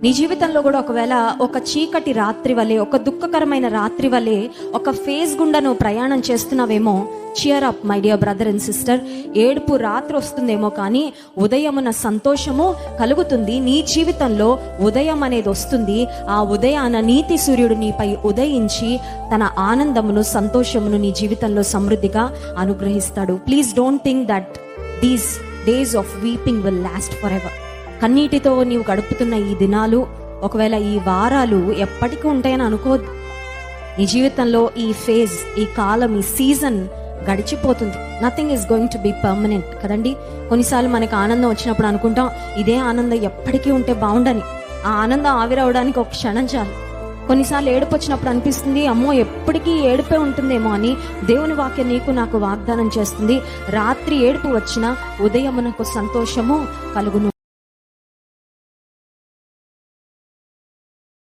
నీ జీవితంలో కూడా ఒకవేళ ఒక చీకటి రాత్రి వలె, ఒక దుఃఖకరమైన రాత్రి వలె, ఒక ఫేజ్ గుండా నువ్వు ప్రయాణం చేస్తున్నావేమో, cheer up my dear brother and sister. ఏడుపు రాత్రి వస్తుందేమో కానీ ఉదయమున సంతోషము కలుగుతుంది. నీ జీవితంలో ఉదయం అనేది వస్తుంది. ఆ ఉదయాన నీతి సూర్యుడు నీపై ఉదయించి తన ఆనందమును, సంతోషమును నీ జీవితంలో సమృద్ధిగా అనుగ్రహిస్తాడు. Please don't think that these days of weeping will last for ever. కన్నీటితో నీవు గడుపుతున్న ఈ దినాలు, ఒకవేళ ఈ వారాలు ఎప్పటికీ ఉంటాయని అనుకోవద్దు. నీ జీవితంలో ఈ ఫేజ్, ఈ కాలం, ఈ సీజన్ గడిచిపోతుంది. Nothing is going to be permanent కదండి. కొన్నిసార్లు మనకు ఆనందం వచ్చినప్పుడు అనుకుంటాం, ఇదే ఆనందం ఎప్పటికీ ఉంటే బాగుండని. ఆ ఆనందం ఆవిరవడానికి ఒక క్షణం చాలు. కొన్నిసార్లు ఏడుపు వచ్చినప్పుడు అనిపిస్తుంది, అమ్మో ఎప్పటికీ ఏడుపే ఉంటుందేమో అని. దేవుని వాక్యం నీకు నాకు వాగ్దానం చేస్తుంది, రాత్రి ఏడుపు వచ్చినా ఉదయమునకు సంతోషము కలుగును.